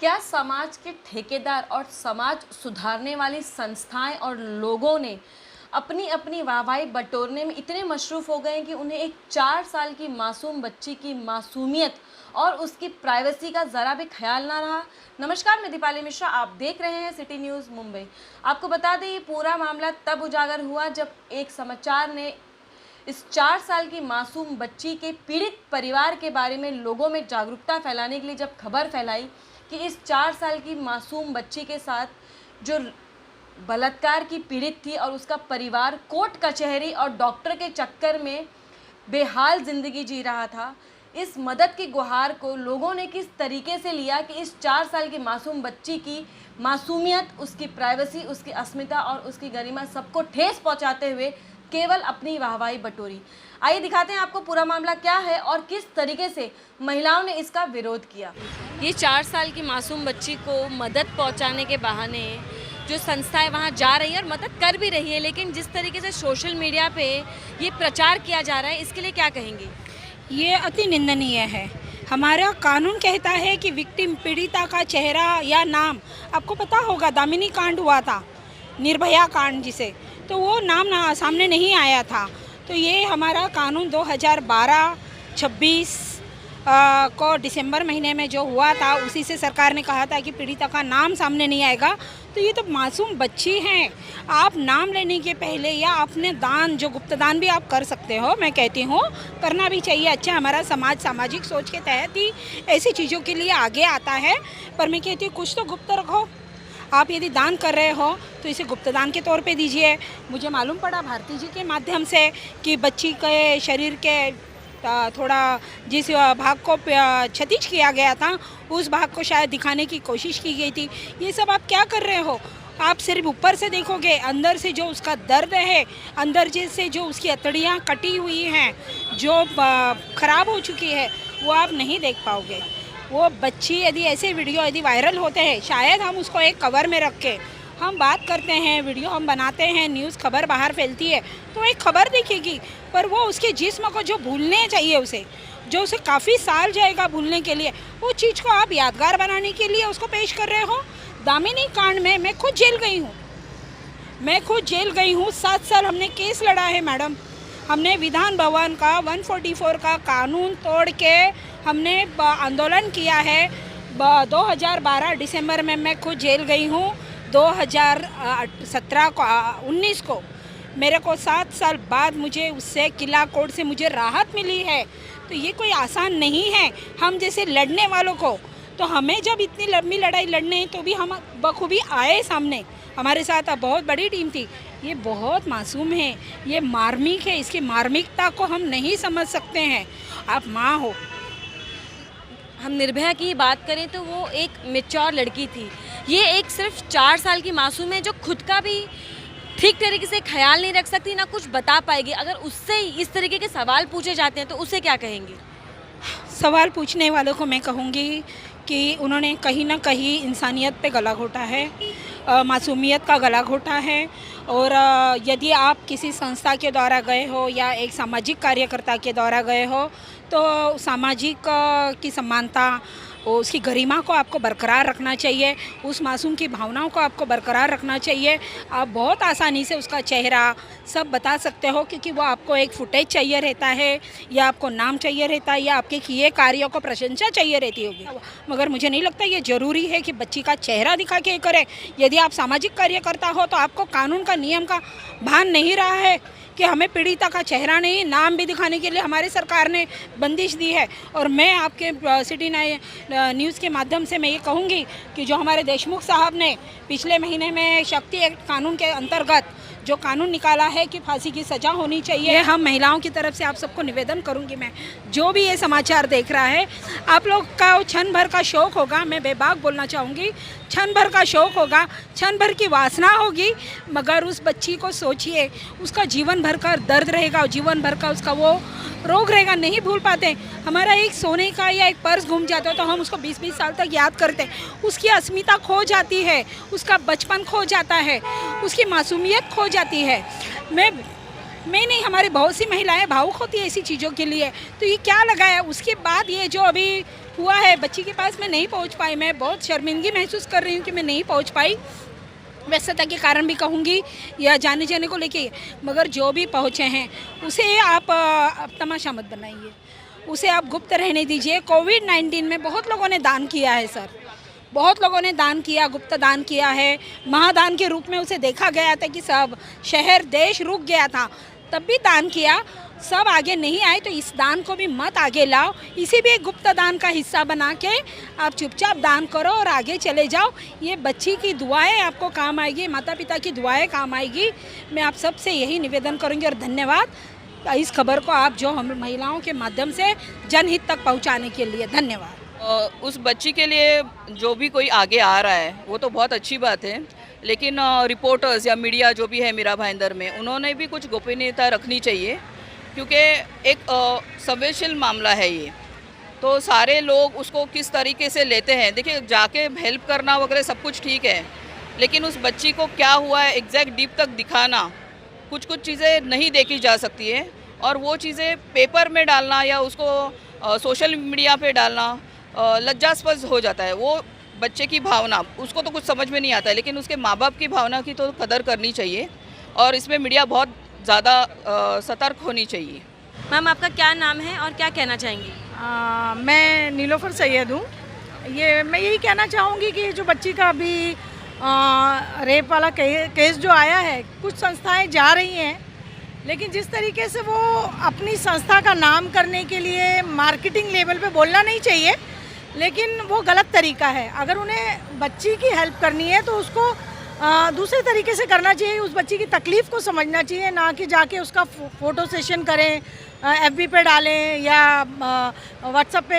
क्या समाज के ठेकेदार और समाज सुधारने वाली संस्थाएं और लोगों ने अपनी अपनी वाहवाही बटोरने में इतने मशरूफ़ हो गए हैं कि उन्हें एक 4 साल की मासूम बच्ची की मासूमियत और उसकी प्राइवेसी का ज़रा भी ख्याल ना रहा। नमस्कार, मैं दीपाली मिश्रा, आप देख रहे हैं सिटी न्यूज़ मुंबई। आपको बता दें, ये पूरा मामला तब उजागर हुआ जब एक समाचार ने इस 4 साल की मासूम बच्ची के पीड़ित परिवार के बारे में लोगों में जागरूकता फैलाने के लिए जब खबर फैलाई कि इस 4 साल की मासूम बच्ची के साथ जो बलात्कार की पीड़ित थी और उसका परिवार कोर्ट कचहरी और डॉक्टर के चक्कर में बेहाल ज़िंदगी जी रहा था, इस मदद की गुहार को लोगों ने किस तरीके से लिया कि इस 4 साल की मासूम बच्ची की मासूमियत, उसकी प्राइवेसी, उसकी अस्मिता और उसकी गरिमा सबको ठेस पहुंचाते हुए केवल अपनी वाहवाही बटोरी। आइए दिखाते हैं आपको पूरा मामला क्या है और किस तरीके से महिलाओं ने इसका विरोध किया। ये 4 साल की मासूम बच्ची को मदद पहुंचाने के बहाने जो संस्थाएं वहां जा रही है और मदद कर भी रही है, लेकिन जिस तरीके से सोशल मीडिया पे ये प्रचार किया जा रहा है, इसके लिए क्या कहेंगे? ये अति निंदनीय है। हमारा कानून कहता है कि विक्टिम, पीड़िता का चेहरा या नाम, आपको पता होगा दामिनी कांड हुआ था, निर्भया कांड जिसे, तो वो नाम सामने नहीं आया था। तो ये हमारा कानून 2012-26 को दिसंबर महीने में जो हुआ था, उसी से सरकार ने कहा था कि पीड़िता का नाम सामने नहीं आएगा। तो ये तो मासूम बच्ची हैं, आप नाम लेने के पहले या अपने दान, जो गुप्त दान भी आप कर सकते हो, मैं कहती हूँ करना भी चाहिए। अच्छा, हमारा समाज सामाजिक सोच के तहत ही ऐसी चीज़ों के लिए आगे आता है, पर मैं कहती हूँ कुछ तो गुप्त रखो। आप यदि दान कर रहे हो तो इसे गुप्त दान के तौर पे दीजिए। मुझे मालूम पड़ा भारती जी के माध्यम से कि बच्ची के शरीर के थोड़ा जिस भाग को क्षतिज किया गया था, उस भाग को शायद दिखाने की कोशिश की गई थी। ये सब आप क्या कर रहे हो? आप सिर्फ ऊपर से देखोगे, अंदर से जो उसका दर्द है, अंदर से जो उसकी अतड़ियाँ कटी हुई हैं, जो ख़राब हो चुकी है, वो आप नहीं देख पाओगे। वो बच्ची, यदि ऐसे वीडियो यदि वायरल होते हैं, शायद हम उसको एक कवर में रख के हम बात करते हैं, वीडियो हम बनाते हैं, न्यूज़ खबर बाहर फैलती है तो एक खबर दिखेगी, पर वो उसके जिस्म को जो भूलने चाहिए उसे, जो उसे काफ़ी साल जाएगा भूलने के लिए, वो चीज़ को आप यादगार बनाने के लिए उसको पेश कर रहे हो। दामिनी कांड में मैं खुद जेल गई हूँ। 7 साल हमने केस लड़ा है मैडम। हमने विधान भवन का 144 का कानून तोड़ के हमने आंदोलन किया है। 2012 दिसंबर में मैं खुद जेल गई हूँ। 2019 को मेरे को 7 साल बाद मुझे उससे किला कोर्ट से मुझे राहत मिली है। तो ये कोई आसान नहीं है। हम जैसे लड़ने वालों को, तो हमें जब इतनी लंबी लड़ाई लड़ने, तो भी हम बखूबी आए सामने। हमारे साथ अब बहुत बड़ी टीम थी। ये बहुत मासूम है, ये मार्मिक है, इसकी मार्मिकता को हम नहीं समझ सकते हैं। आप माँ हो। हम निर्भया की बात करें तो वो एक मैच्योर लड़की थी। ये एक सिर्फ 4 साल की मासूम है जो खुद का भी ठीक तरीके से ख्याल नहीं रख सकती, ना कुछ बता पाएगी। अगर उससे इस तरीके के सवाल पूछे जाते हैं तो उसे क्या कहेंगे? सवाल पूछने वालों को मैं कहूँगी कि उन्होंने कहीं ना कहीं इंसानियत पे गला घोटा है, मासूमियत का गला घोटा है। और यदि आप किसी संस्था के द्वारा गए हो या एक सामाजिक कार्यकर्ता के द्वारा गए हो, तो सामाजिक की समानता, उसकी गरिमा को आपको बरकरार रखना चाहिए, उस मासूम की भावनाओं को आपको बरकरार रखना चाहिए। आप बहुत आसानी से उसका चेहरा सब बता सकते हो, क्योंकि वो आपको एक फुटेज चाहिए रहता है, या आपको नाम चाहिए रहता है, या आपके किए कार्यों को प्रशंसा चाहिए रहती होगी। मगर मुझे नहीं लगता ये ज़रूरी है कि बच्ची का चेहरा दिखा के करें। यदि आप सामाजिक कार्यकर्ता हो तो आपको कानून का नियम का भान नहीं रहा है कि हमें पीड़िता का चेहरा नहीं, नाम भी दिखाने के लिए हमारी सरकार ने बंदिश दी है। और मैं आपके सिटी न्यूज़ के माध्यम से मैं ये कहूँगी कि जो हमारे देशमुख साहब ने पिछले महीने में शक्ति एक्ट कानून के अंतर्गत जो कानून निकाला है कि फांसी की सज़ा होनी चाहिए, हम महिलाओं की तरफ से आप सबको निवेदन करूंगी, मैं जो भी ये समाचार देख रहा है, आप लोग का क्षण भर का शौक़ होगा, मैं बेबाक बोलना चाहूँगी, क्षण भर का शौक़ होगा, क्षण भर की वासना होगी, मगर उस बच्ची को सोचिए, उसका जीवन भर का दर्द रहेगा, जीवन भर का उसका वो रोग रहेगा, नहीं भूल पाते। हमारा एक सोने का या एक पर्स घूम जाता है तो हम उसको 20-20 साल तक याद करते हैं। उसकी अस्मिता खो जाती है, उसका बचपन खो जाता है, उसकी मासूमियत खो जाती है। मैं मैं नहीं, हमारी बहुत सी महिलाएं भावुक होती है ऐसी चीज़ों के लिए। तो ये क्या लगा है, उसके बाद ये जो अभी हुआ है, बच्ची के पास मैं नहीं पहुंच पाई, मैं बहुत शर्मिंदगी महसूस कर रही हूँ कि मैं नहीं पहुंच पाई। व्यस्तता के कारण भी कहूँगी या जाने जाने को लेके, मगर जो भी पहुँचे हैं उसे आप तमाशा मत बनाइए, उसे आप गुप्त रहने दीजिए। कोविड-19 में बहुत लोगों ने दान किया है सर, बहुत लोगों ने दान किया, गुप्त दान किया है। महादान के रूप में उसे देखा गया था कि सब शहर देश रुक गया था, तब भी दान किया। सब आगे नहीं आए तो इस दान को भी मत आगे लाओ, इसे भी एक गुप्त दान का हिस्सा बना के आप चुपचाप दान करो और आगे चले जाओ। ये बच्ची की दुआएं आपको काम आएगी, माता पिता की दुआएं काम आएगी। मैं आप सबसे यही निवेदन करूँगी और धन्यवाद इस खबर को आप जो हम महिलाओं के माध्यम से जनहित तक पहुँचाने के लिए, धन्यवाद। उस बच्ची के लिए जो भी कोई आगे आ रहा है वो तो बहुत अच्छी बात है, लेकिन रिपोर्टर्स या मीडिया जो भी है मीरा भाईंदर में, उन्होंने भी कुछ गोपनीयता रखनी चाहिए, क्योंकि एक संवेदनशील मामला है ये। तो सारे लोग उसको किस तरीके से लेते हैं, देखिए जाके हेल्प करना वगैरह सब कुछ ठीक है, लेकिन उस बच्ची को क्या हुआ है एग्जैक्ट डीप तक दिखाना, कुछ चीज़ें नहीं देखी जा सकती है। और वो चीज़ें पेपर में डालना या उसको सोशल मीडिया पे डालना लज्जास्पद हो जाता है। वो बच्चे की भावना, उसको तो कुछ समझ में नहीं आता है, लेकिन उसके माँ बाप की भावना की तो कदर करनी चाहिए और इसमें मीडिया बहुत ज़्यादा सतर्क होनी चाहिए। मैम, आपका क्या नाम है और क्या कहना चाहेंगी? मैं नीलोफर सैयद हूँ। मैं यही कहना चाहूँगी कि जो बच्ची का अभी रेप वाला केस जो आया है, कुछ संस्थाएं जा रही हैं, लेकिन जिस तरीके से वो अपनी संस्था का नाम करने के लिए मार्केटिंग लेवल पे बोलना नहीं चाहिए, लेकिन वो गलत तरीका है। अगर उन्हें बच्ची की हेल्प करनी है तो उसको दूसरे तरीके से करना चाहिए, उस बच्ची की तकलीफ़ को समझना चाहिए, ना कि जाके उसका फ़ोटो सेशन करें, FB पे डालें या व्हाट्सएप पे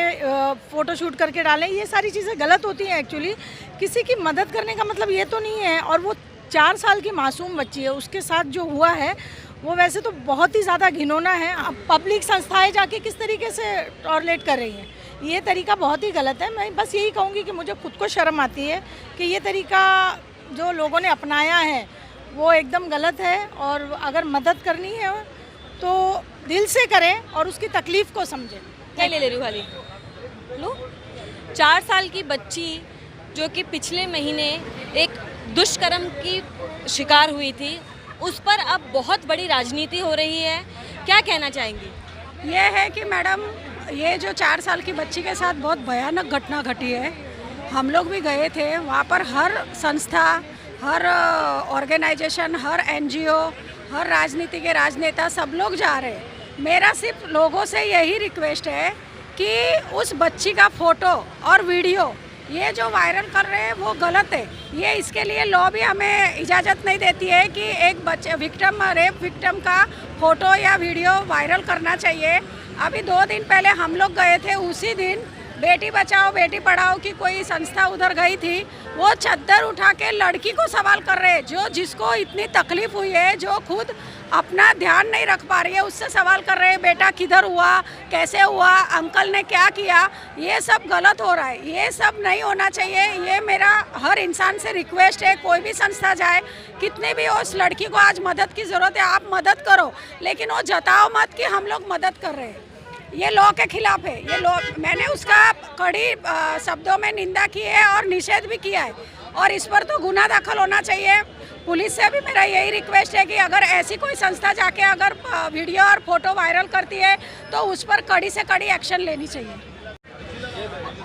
फ़ोटो शूट करके डालें। ये सारी चीज़ें गलत होती हैं एक्चुअली। किसी की मदद करने का मतलब ये तो नहीं है। और वो 4 साल की मासूम बच्ची है, उसके साथ जो हुआ है वो वैसे तो बहुत ही ज़्यादा घिनौना है। अब पब्लिक संस्थाएं जाके किस तरीके से टॉयलेट कर रही हैं, ये तरीका बहुत ही गलत है। मैं बस यही कहूँगी कि मुझे खुद को शर्म आती है कि ये तरीका जो लोगों ने अपनाया है वो एकदम गलत है। और अगर मदद करनी है तो दिल से करें और उसकी तकलीफ़ को समझें। क्या ले रही हूँ खाली लो। 4 साल की बच्ची जो कि पिछले महीने एक दुष्कर्म की शिकार हुई थी, उस पर अब बहुत बड़ी राजनीति हो रही है, क्या कहना चाहेंगी? ये है कि मैडम, ये जो 4 साल की बच्ची के साथ बहुत भयानक घटना घटी है। हम लोग भी गए थे वहाँ पर, हर संस्था, हर ऑर्गेनाइजेशन, हर NGO, हर राजनीति के राजनेता सब लोग जा रहे हैं। मेरा सिर्फ लोगों से यही रिक्वेस्ट है कि उस बच्ची का फ़ोटो और वीडियो ये जो वायरल कर रहे हैं वो गलत है। ये इसके लिए लॉ भी हमें इजाज़त नहीं देती है कि एक बच्चे रेप विक्टिम का फ़ोटो या वीडियो वायरल करना चाहिए। अभी 2 दिन पहले हम लोग गए थे, उसी दिन बेटी बचाओ बेटी पढ़ाओ की कोई संस्था उधर गई थी, वो चद्दर उठा के लड़की को सवाल कर रहे हैं, जो जिसको इतनी तकलीफ हुई है, जो खुद अपना ध्यान नहीं रख पा रही है, उससे सवाल कर रहे हैं बेटा किधर हुआ, कैसे हुआ, अंकल ने क्या किया। ये सब गलत हो रहा है, ये सब नहीं होना चाहिए। ये मेरा हर इंसान से रिक्वेस्ट है, कोई भी संस्था जाए, कितने भी उस लड़की को आज मदद की ज़रूरत है, आप मदद करो, लेकिन वो जताओ मत कि हम लोग मदद कर रहे हैं। ये लॉ के खिलाफ है। ये लॉ, मैंने उसका कड़ी शब्दों में निंदा की है और निषेध भी किया है, और इस पर तो गुनाह दाखिल होना चाहिए। पुलिस से भी मेरा यही रिक्वेस्ट है कि अगर ऐसी कोई संस्था जाके अगर वीडियो और फोटो वायरल करती है तो उस पर कड़ी से कड़ी एक्शन लेनी चाहिए।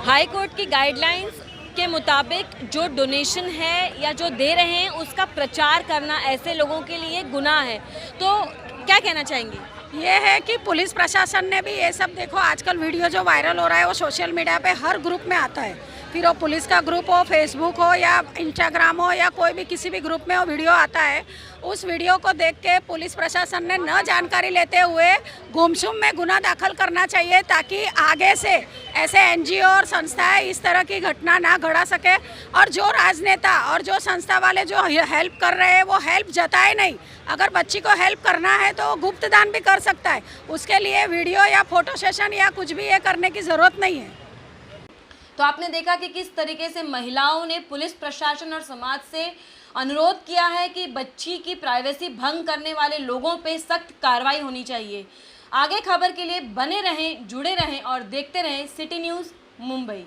हाई कोर्ट की गाइडलाइंस के मुताबिक जो डोनेशन है या जो दे रहे हैं उसका प्रचार करना ऐसे लोगों के लिए गुनाह है, तो क्या कहना चाहेंगी? ये है कि पुलिस प्रशासन ने भी ये सब, देखो आजकल वीडियो जो वायरल हो रहा है वो सोशल मीडिया पे हर ग्रुप में आता है, फिर वो पुलिस का ग्रुप हो, फेसबुक हो या इंस्टाग्राम हो या कोई भी किसी भी ग्रुप में वो वीडियो आता है। उस वीडियो को देख के पुलिस प्रशासन ने न जानकारी लेते हुए गुमसुम में गुनाह दाखिल करना चाहिए, ताकि आगे से ऐसे NGO और संस्थाएं इस तरह की घटना ना घड़ा सके। और जो राजनेता और जो संस्था वाले जो हेल्प कर रहे हैं वो हेल्प जताए नहीं। अगर बच्ची को हेल्प करना है तो गुप्त दान भी कर सकता है, उसके लिए वीडियो या फोटो सेशन या कुछ भी ये करने की ज़रूरत नहीं है। तो आपने देखा कि किस तरीके से महिलाओं ने पुलिस प्रशासन और समाज से अनुरोध किया है कि बच्ची की प्राइवेसी भंग करने वाले लोगों पे सख्त कार्रवाई होनी चाहिए। आगे खबर के लिए बने रहें, जुड़े रहें और देखते रहें सिटी न्यूज़ मुंबई।